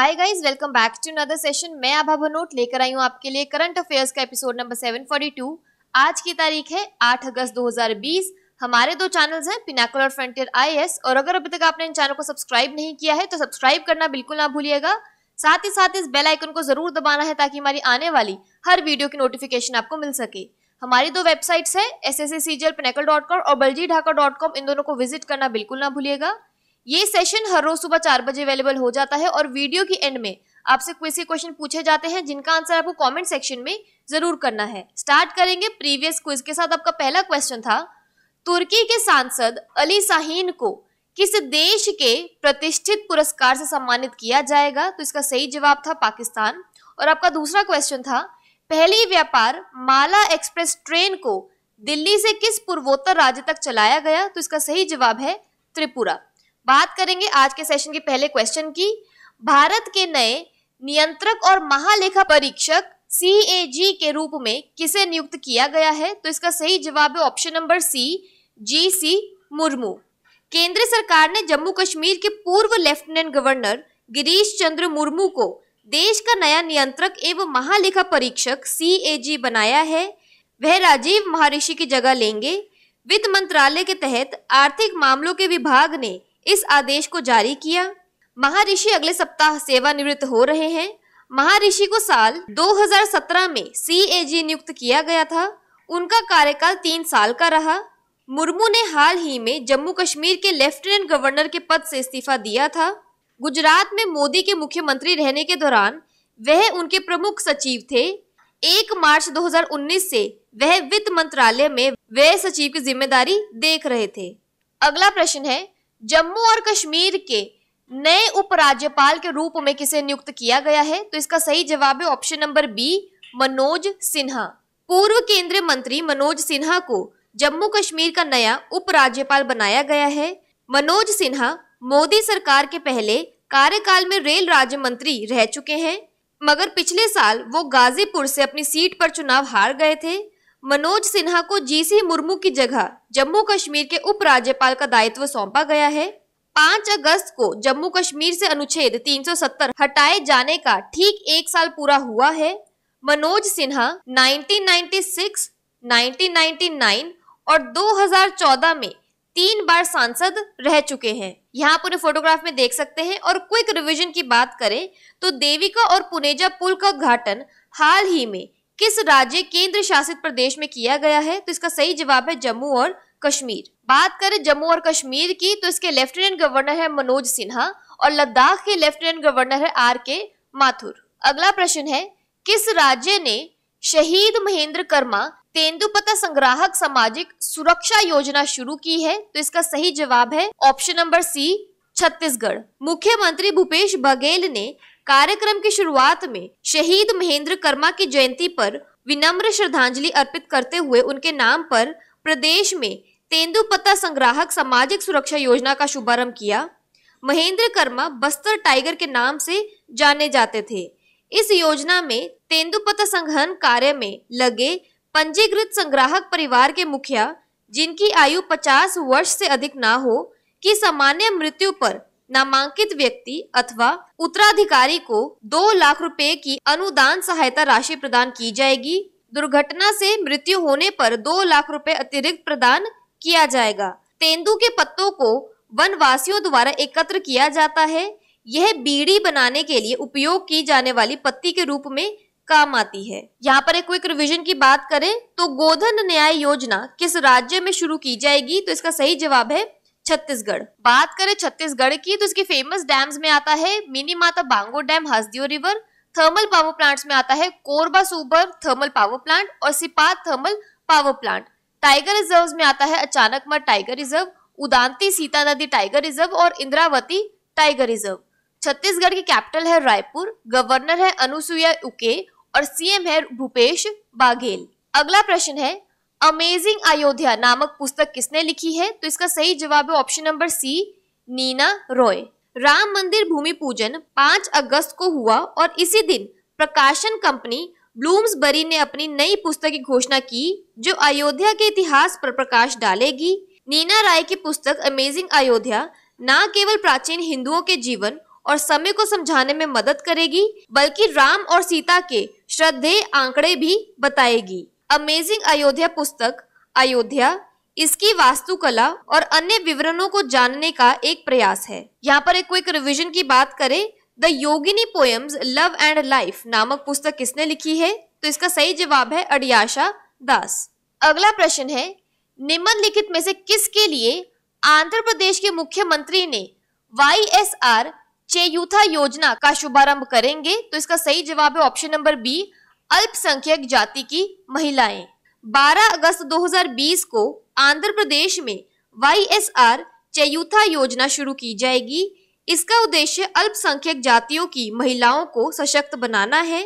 Hi guys, welcome back to another session. मैं आभा भनोट लेकर आई हूँ आपके लिए करंट अफेयर्स का एपिसोड नंबर 742। आज की तारीख है 8 अगस्त 2020। हमारे दो चैनल्स हैं, पिनाकल और फ्रंटियर आईएएस, और अगर अभी तक आपने इन चैनल को सब्सक्राइब नहीं किया है तो सब्सक्राइब करना बिल्कुल ना भूलिएगा। साथ ही साथ इस बेल आइकन को जरूर दबाना है ताकि हमारी आने वाली हर वीडियो की नोटिफिकेशन आपको मिल सके। हमारी दो वेबसाइट्स है sscglpinacle.com और baljidhaka.com, इन दोनों को विजिट करना बिल्कुल ना भूलिएगा। ये सेशन हर रोज सुबह 4 बजे अवेलेबल हो जाता है और वीडियो की एंड में आपसे क्विज के क्वेश्चन पूछे जाते हैं जिनका आंसर आपको कमेंट सेक्शन में जरूर करना है। स्टार्ट करेंगे प्रीवियस क्विज के साथ। आपका पहला क्वेश्चन था, तुर्की के सांसद अली शाहीन को किस देश के प्रतिष्ठित पुरस्कार से सम्मानित किया जाएगा? तो इसका सही जवाब था पाकिस्तान। और आपका दूसरा क्वेश्चन था, पहली व्यापार माला एक्सप्रेस ट्रेन को दिल्ली से किस पूर्वोत्तर राज्य तक चलाया गया? तो इसका सही जवाब है त्रिपुरा। बात करेंगे आज के सेशन के पहले क्वेश्चन की। भारत के नए नियंत्रक और महालेखा परीक्षक CAG के रूप में किसे नियुक्त किया गया है? तो इसका सही जवाब है option number C, GC Murmu. केंद्र सरकार ने जम्मू कश्मीर के पूर्व लेफ्टिनेंट गवर्नर गिरीश चंद्र मुर्मू को देश का नया नियंत्रक एवं महालेखा परीक्षक CAG बनाया है। वह राजीव महर्षि की जगह लेंगे। वित्त मंत्रालय के तहत आर्थिक मामलों के विभाग ने इस आदेश को जारी किया। महर्षि अगले सप्ताह सेवानिवृत्त हो रहे हैं। महर्षि को साल 2017 में CAG नियुक्त किया गया था। उनका कार्यकाल 3 साल का रहा। मुर्मू ने हाल ही में जम्मू कश्मीर के लेफ्टिनेंट गवर्नर के पद से इस्तीफा दिया था। गुजरात में मोदी के मुख्यमंत्री रहने के दौरान वह उनके प्रमुख सचिव थे। 1 मार्च 2019 से वह वित्त मंत्रालय में व्यय सचिव की जिम्मेदारी देख रहे थे। अगला प्रश्न है, जम्मू और कश्मीर के नए उपराज्यपाल के रूप में किसे नियुक्त किया गया है? तो इसका सही जवाब है option number B, Manoj Sinha. पूर्व केंद्रीय मंत्री मनोज सिन्हा को जम्मू कश्मीर का नया उपराज्यपाल बनाया गया है। मनोज सिन्हा मोदी सरकार के पहले कार्यकाल में रेल राज्य मंत्री रह चुके हैं, मगर पिछले साल वो गाजीपुर से अपनी सीट पर चुनाव हार गए थे। मनोज सिन्हा को GC मुर्मू की जगह जम्मू कश्मीर के उपराज्यपाल का दायित्व सौंपा गया है। 5 अगस्त को जम्मू कश्मीर से अनुच्छेद 370 हटाए जाने का ठीक 1 साल पूरा हुआ है। मनोज सिन्हा 1996, 1999 और 2014 में 3 बार सांसद रह चुके हैं। यहाँ पर फोटोग्राफ में देख सकते हैं। और क्विक रिवीजन की बात करें तो देविका और पुनेजा पुल का उद्घाटन हाल ही में किस राज्य केंद्र शासित प्रदेश में किया गया है? तो इसका सही जवाब है जम्मू और कश्मीर। बात करें जम्मू और कश्मीर की तो इसके लेफ्टिनेंट गवर्नर है मनोज सिन्हा और लद्दाख के लेफ्टिनेंट गवर्नर है RK माथुर। अगला प्रश्न है, किस राज्य ने शहीद महेंद्र कर्मा तेंदुपत्ता संग्राहक सामाजिक सुरक्षा योजना शुरू की है? तो इसका सही जवाब है ऑप्शन नंबर सी, छत्तीसगढ़। मुख्यमंत्री भूपेश बघेल ने कार्यक्रम की शुरुआत में शहीद महेंद्र कर्मा की जयंती पर विनम्र श्रद्धांजलि अर्पित करते हुए उनके नाम पर प्रदेश में तेंदुपत्ता संग्राहक सामाजिक सुरक्षा योजना का शुभारंभ किया। महेंद्र कर्मा बस्तर टाइगर के नाम से जाने जाते थे। इस योजना में तेंदुपत्ता संग्रहण कार्य में लगे पंजीकृत संग्राहक परिवार के मुखिया, जिनकी आयु 50 वर्ष से अधिक ना हो, की सामान्य मृत्यु पर नामांकित व्यक्ति अथवा उत्तराधिकारी को 2 लाख रुपए की अनुदान सहायता राशि प्रदान की जाएगी। दुर्घटना से मृत्यु होने पर 2 लाख रुपए अतिरिक्त प्रदान किया जाएगा। तेंदू के पत्तों को वनवासियों द्वारा एकत्र किया जाता है। यह बीड़ी बनाने के लिए उपयोग की जाने वाली पत्ती के रूप में काम आती है। यहाँ पर एक क्विक रिवीजन की बात करें तो गोधन न्याय योजना किस राज्य में शुरू की जाएगी? तो इसका सही जवाब है छत्तीसगढ़। बात करें छत्तीसगढ़ की तो इसके फेमस डैम्स में आता है Mini Mata Bango dam, Hasdeo river. Thermal power plants में आता है Korba super thermal power plant और Sipat thermal power plant. Tiger reserves में आता है Achanakmar tiger reserve, Udanti Sitanadi tiger reserve और इंद्रावती टाइगर रिजर्व। छत्तीसगढ़ की कैपिटल है रायपुर। गवर्नर है अनुसुईया उके और CM है भूपेश बाघेल। अगला प्रश्न है, अमेजिंग अयोध्या नामक पुस्तक किसने लिखी है? तो इसका सही जवाब है option number C, Neena Roy. Ram मंदिर भूमि पूजन 5 अगस्त को हुआ और इसी दिन प्रकाशन कंपनी ब्लूम्सबरी ने अपनी नई पुस्तक की घोषणा की जो अयोध्या के इतिहास पर प्रकाश डालेगी। नीना राय की पुस्तक अमेजिंग अयोध्या न केवल प्राचीन हिंदुओं के जीवन और समय को समझाने में मदद करेगी, बल्कि राम और सीता के श्रद्धेय आंकड़े भी बताएगी। अमेजिंग अयोध्या पुस्तक अयोध्या, इसकी वास्तुकला और अन्य विवरणों को जानने का एक प्रयास है। यहाँ पर एक क्विक रिवीजन की बात करें, the Yogini poems love and life नामक पुस्तक किसने लिखी है? तो इसका सही जवाब है अडियाशा दास। अगला प्रश्न है, निम्नलिखित में से किसके लिए आंध्र प्रदेश के मुख्यमंत्री ने YSR चेयूथा योजना का शुभारंभ करेंगे? तो इसका सही जवाब है ऑप्शन नंबर बी, अल्पसंख्यक जाति की महिलाएं। 12 अगस्त 2020 को आंध्र प्रदेश में YSR चेयूथा योजना शुरू की जाएगी। इसका उद्देश्य अल्पसंख्यक जातियों की महिलाओं को सशक्त बनाना है।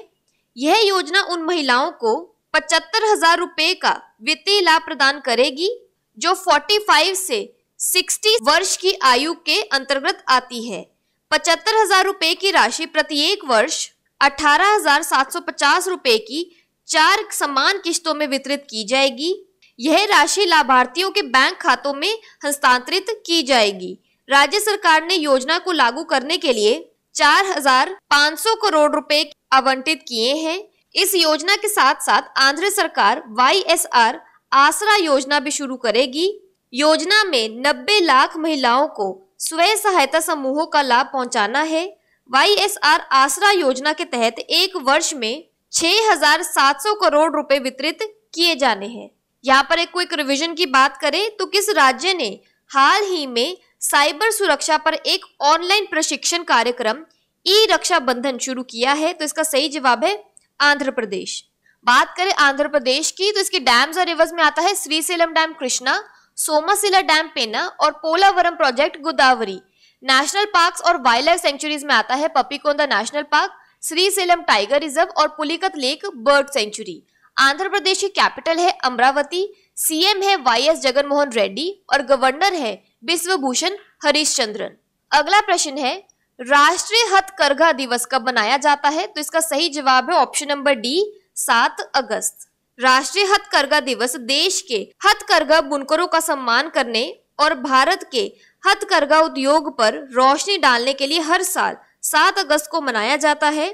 यह योजना उन महिलाओं को 75,000 रुपए का वित्तीय लाभ प्रदान करेगी जो 45 से 60 वर्ष की आयु के अंतर्गत आती है। 75,000 रुपए की राशि प्रत्येक वर्ष 18,750 रुपए की 4 समान किश्तों में वितरित की जाएगी। यह राशि लाभार्थियों के बैंक खातों में हस्तांतरित की जाएगी। राज्य सरकार ने योजना को लागू करने के लिए 4,500 करोड़ रुपए आवंटित किए हैं। इस योजना के साथ साथ आंध्र सरकार YSR आसरा योजना भी शुरू करेगी। योजना में 90 लाख महिलाओं को स्वयं सहायता समूहों का लाभ पहुंचाना है। YSR आसरा योजना के तहत एक वर्ष में 6,700 करोड़ रुपए वितरित किए जाने हैं। यहाँ पर एक क्विक रिवीजन की बात करें तो किस राज्य ने हाल ही में साइबर सुरक्षा पर एक ऑनलाइन प्रशिक्षण कार्यक्रम ई रक्षा बंधन शुरू किया है? तो इसका सही जवाब है आंध्र प्रदेश। बात करें आंध्र प्रदेश की तो इसके डैम्स और रिवर्स में आता है श्रीशैलम डैम कृष्णा, सोमशिला डैम पेन्ना और Polavaram project Godavari. National parks और वाइल्ड लाइफ सेंचुरीज में आता है Papikonda national park, Srisailam tiger reserve और Pulicat lake bird sanctuary. Andhra Pradesh की कैपिटल है अमरावती, सीएम है YS जगनमोहन रेड्डी और गवर्नर है बिश्वभूषण हरिश्चंद्रन। अगला प्रश्न है, राष्ट्रीय हथकरघा दिवस कब मनाया जाता है? तो इसका सही जवाब है ऑप्शन नंबर डी, 7 अगस्त। राष्ट्रीय हथकरघा दिवस देश के हथकरघा बुनकरों का सम्मान करने और भारत के हथकरघा उद्योग पर रोशनी डालने के लिए हर साल 7 अगस्त को मनाया जाता है।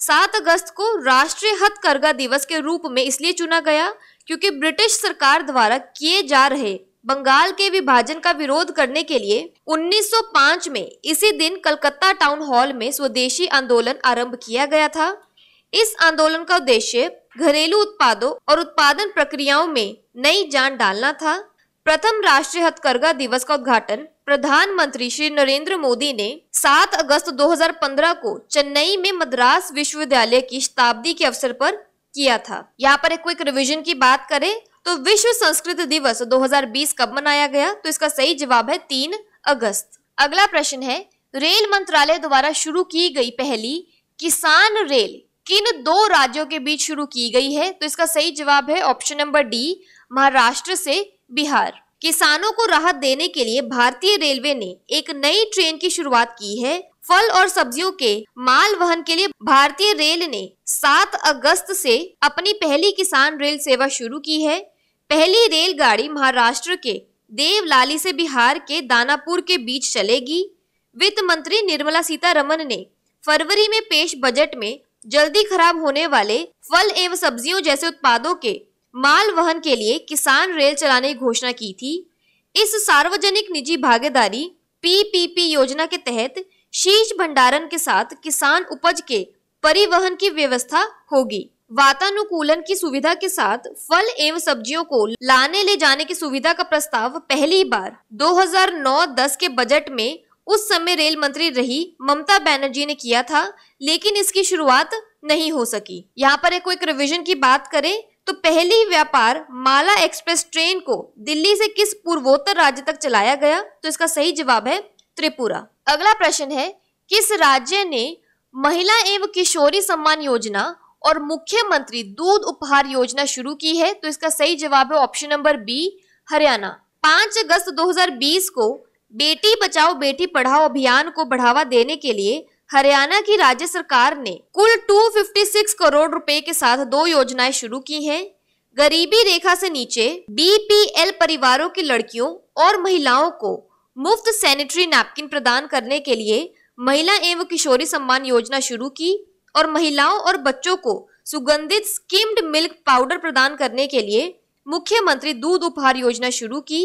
7 अगस्त को राष्ट्रीय हथकरघा दिवस के रूप में इसलिए चुना गया क्योंकि ब्रिटिश सरकार द्वारा किए जा रहे बंगाल के विभाजन का विरोध करने के लिए 1905 में इसी दिन कलकत्ता टाउन हॉल में स्वदेशी आंदोलन आरंभ किया गया था। इस आंदोलन का उद्देश्य घरेलू उत्पादों और उत्पादन प्रक्रियाओं में नई जान डालना था। प्रथम राष्ट्रीय हथकरघा दिवस का उद्घाटन प्रधानमंत्री श्री नरेंद्र मोदी ने 7 अगस्त 2015 को चेन्नई में मद्रास विश्वविद्यालय की शताब्दी के अवसर पर किया था। यहाँ पर एक क्विक रिवीजन की बात करें तो विश्व संस्कृत दिवस 2020 कब मनाया गया? तो इसका सही जवाब है 3 अगस्त। अगला प्रश्न है, रेल मंत्रालय द्वारा शुरू की गई पहली किसान रेल किन 2 राज्यों के बीच शुरू की गई है? तो इसका सही जवाब है ऑप्शन नंबर डी, महाराष्ट्र से बिहार। किसानों को राहत देने के लिए भारतीय रेलवे ने एक नई ट्रेन की शुरुआत की है। फल और सब्जियों के माल वहन के लिए भारतीय रेल ने 7 अगस्त से अपनी पहली किसान रेल सेवा शुरू की है। पहली रेलगाड़ी महाराष्ट्र के देवलाली से बिहार के दानापुर के बीच चलेगी। वित्त मंत्री निर्मला सीतारमन ने फरवरी में पेश बजट में जल्दी खराब होने वाले फल एवं सब्जियों जैसे उत्पादों के माल वहन के लिए किसान रेल चलाने की घोषणा की थी। इस सार्वजनिक निजी भागीदारी PPP योजना के तहत शीश भंडारण के साथ किसान उपज के परिवहन की व्यवस्था होगी। वातानुकूलन की सुविधा के साथ फल एवं सब्जियों को लाने ले जाने की सुविधा का प्रस्ताव पहली बार 2009-10 के बजट में उस समय रेल मंत्री रही ममता बनर्जी ने किया था, लेकिन इसकी शुरुआत नहीं हो सकी। यहाँ पर एक क्विक रिवीजन की बात करें तो पहली व्यापार माला एक्सप्रेस ट्रेन को दिल्ली से किस पूर्वोत्तर राज्य तक चलाया गया? तो इसका सही जवाब है त्रिपुरा। अगला प्रश्न है, किस राज्य ने महिला एवं किशोरी सम्मान योजना और मुख्यमंत्री दूध उपहार योजना शुरू की है? तो इसका सही जवाब है ऑप्शन नंबर बी, हरियाणा। 5 अगस्त 2020 को बेटी बचाओ बेटी पढ़ाओ अभियान को बढ़ावा देने के लिए हरियाणा की राज्य सरकार ने कुल 256 करोड़ रुपए के साथ 2 योजनाएं शुरू की हैं। गरीबी रेखा से नीचे BPL परिवारों की लड़कियों और महिलाओं को मुफ्त सैनिटरी नैपकिन प्रदान करने के लिए महिला एवं किशोरी सम्मान योजना शुरू की और महिलाओं और बच्चों को सुगंधित स्किम्ड मिल्क पाउडर प्रदान करने के लिए मुख्यमंत्री दूध उपहार योजना शुरू की।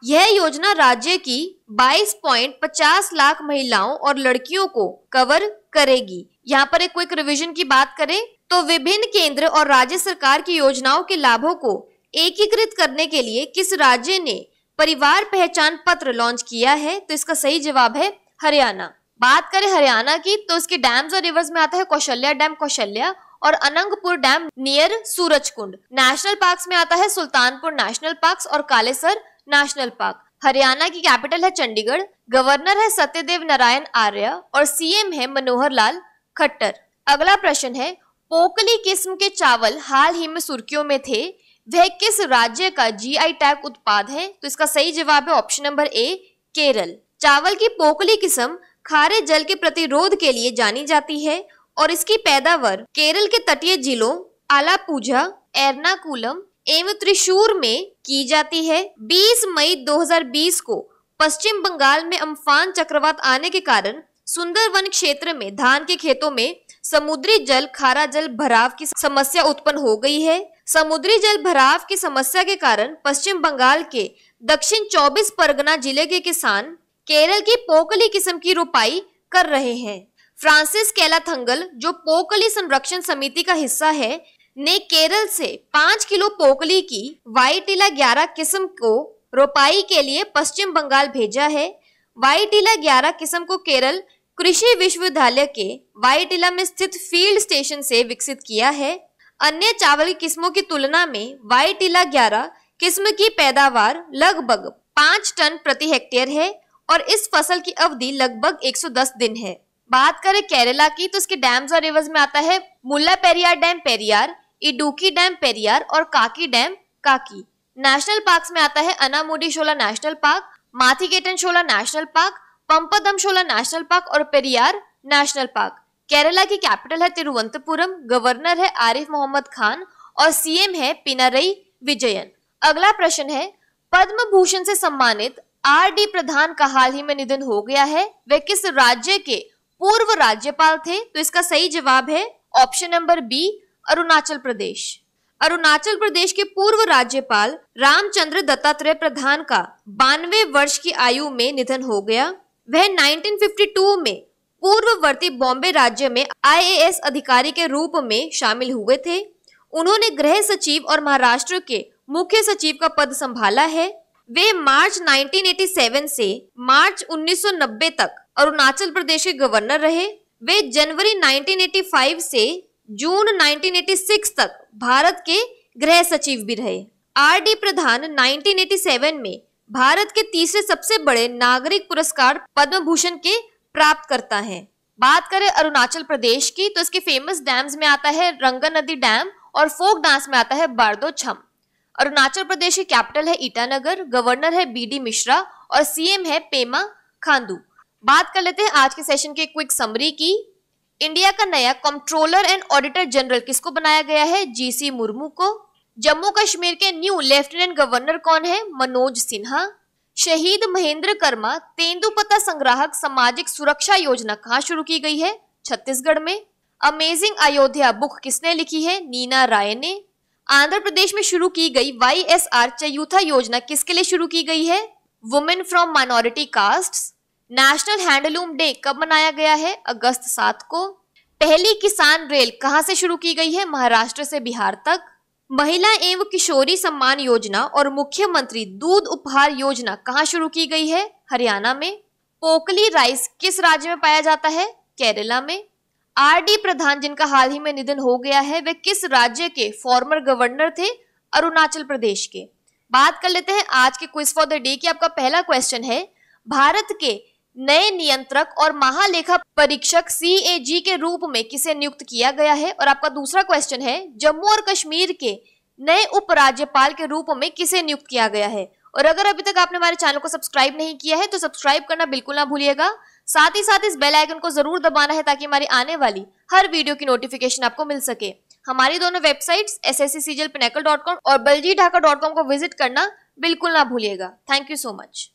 यह योजना राज्य की 22.50 लाख महिलाओं और लड़कियों को कवर करेगी। यहाँ पर एक क्विक रिवीजन की बात करें तो विभिन्न केंद्र और राज्य सरकार की योजनाओं के लाभों को एकीकृत करने के लिए किस राज्य ने परिवार पहचान पत्र लॉन्च किया है? तो इसका सही जवाब है हरियाणा। बात करें हरियाणा की तो इसके डैम्स और रिवर्स में आता है कौशल्या डैम कौशल्या और Anangpur dam near Surajkund. National parks में आता है सुल्तानपुर नेशनल पार्क्स और कालेसर नेशनल पार्क। हरियाणा की कैपिटल है चंडीगढ़। गवर्नर है सत्यदेव नारायण आर्य और सीएम है मनोहर लाल खट्टर। अगला प्रश्न है पोकली किस्म के चावल हाल ही में सुर्खियों में थे, वह किस राज्य का जीआई टैग उत्पाद है? तो इसका सही जवाब है ऑप्शन नंबर ए केरल। चावल की पोकली किस्म खारे जल के प्रतिरोध के लिए जानी जाती है और इसकी पैदावार केरल के तटीय जिलों आलापुझा, एर्नाकुलम एवं त्रिशूर में की जाती है। 20 मई 2020 को पश्चिम बंगाल में अम्फान चक्रवात आने के कारण सुंदरवन क्षेत्र में धान के खेतों में समुद्री जल खारा जल भराव की समस्या उत्पन्न हो गई है। समुद्री जल भराव की समस्या के कारण पश्चिम बंगाल के दक्षिण 24 परगना जिले के किसान केरल की पोकली किस्म की रोपाई कर रहे हैं। फ्रांसिस कैलाथंगल जो पोकली संरक्षण समिति का हिस्सा है ने केरल से 5 किलो पोकली की वाइटिला 11 किस्म को रोपाई के लिए पश्चिम बंगाल भेजा है। वाइटिला 11 किस्म को केरल कृषि विश्वविद्यालय के वाइटिला में स्थित फील्ड स्टेशन से विकसित किया है। अन्य चावल की किस्मों की तुलना में वाइटिला 11 किस्म की पैदावार लगभग 5 टन प्रति हेक्टेयर है और इस फसल की अवधि लगभग 110 दिन है। बात करें केरला की तो इसके डैम्स और रिवर्स में आता है मुल्ला पेरियार डैम पेरियार, इडुकी डैम पेरियार और Kakki dam Kakki. National parks में आता है Anamudi Shola national park, Mathikettan Shola national park, Pampadum Shola national park और पेरियार नेशनल पार्क। केरला की कैपिटल है तिरुवनंतपुरम। गवर्नर है आरिफ मोहम्मद खान और सीएम है पिनारई विजयन। अगला प्रश्न है पद्म भूषण से सम्मानित आर.डी. प्रधान का हाल ही में निधन हो गया है, वे किस राज्य के पूर्व राज्यपाल थे? तो इसका सही जवाब है option number B Arunachal Pradesh. Arunachal Pradesh के पूर्व राज्यपाल रामचंद्र दत्तात्रेय प्रधान का 92 वर्ष की आयु में निधन हो गया। वह 1952 में पूर्ववर्ती बॉम्बे राज्य में आईएएस अधिकारी के रूप में शामिल हुए थे। उन्होंने गृह सचिव और महाराष्ट्र के मुख्य सचिव का पद संभाला है। वे मार्च 1987 से मार्च 1990 तक अरुणाचल प्रदेश के गवर्नर रहे। वे जनवरी 1985 से जून 1986 तक भारत के गृह सचिव भी रहे। आर.डी. प्रधान 1987 में भारत के तीसरे सबसे बड़े नागरिक पुरस्कार पद्म भूषण के प्राप्तकर्ता हैं। बात करें अरुणाचल प्रदेश की तो इसके फेमस डैम्स में आता है रंगा नदी डैम और फोक डांस में आता है बारदो छम। अरुणाचल प्रदेश की कैपिटल है ईटानगर। गवर्नर है बी.डी. मिश्रा और सीएम है पेमा खांडू। बात कर लेते हैं आज के सेशन के क्विक समरी की। इंडिया का नया कंट्रोलर एंड ऑडिटर जनरल किसको बनाया गया है? जीसी मुर्मू को। जम्मू कश्मीर के न्यू लेफ्टिनेंट गवर्नर कौन है? मनोज सिन्हा। शहीद महेंद्र कर्मा तेंदुपत्ता संग्राहक सामाजिक सुरक्षा योजना कहाँ शुरू की गई है? छत्तीसगढ़ में। अमेजिंग अयोध्या बुक किसने लिखी है? नीना राय ने। आंध्र प्रदेश में शुरू की गई YSR चयूथा योजना किसके लिए शुरू की गई है? Women from minority castes. National handloom day कब मनाया गया है? अगस्त 7 को। पहली किसान रेल कहां से शुरू की गई है? महाराष्ट्र से बिहार तक। महिला एवं किशोरी सम्मान योजना और मुख्यमंत्री दूध उपहार योजना कहां शुरू की गई है? हरियाणा में। पोकली राइस किस राज्य में पाया जाता है? केरला में। आर.डी. प्रधान जिनका हाल ही में निधन हो गया है, वे किस राज्य के फॉर्मर गवर्नर थे? अरुणाचल प्रदेश के। बात कर लेते हैं आज के क्विज फॉर द डे की। आपका पहला क्वेश्चन है भारत के नए नियंत्रक और महालेखा परीक्षक CAG के रूप में किसे नियुक्त किया गया है? और आपका दूसरा क्वेश्चन है जम्मू और कश्मीर के नए उपराज्यपाल के रूप में किसे नियुक्त किया गया है? और अगर अभी तक आपने हमारे चैनल को सब्सक्राइब नहीं किया है तो सब्सक्राइब करना बिल्कुल ना भूलिएगा। साथ ही साथ इस बेल आइकन को जरूर दबाना है ताकि हमारी आने वाली हर वीडियो की नोटिफिकेशन आपको मिल सके। हमारी दोनों वेबसाइट्स SSC CGL Pinnacle.com और baljeetdhaka.com को विजिट करना बिल्कुल ना भूलिएगा। Thank you so much.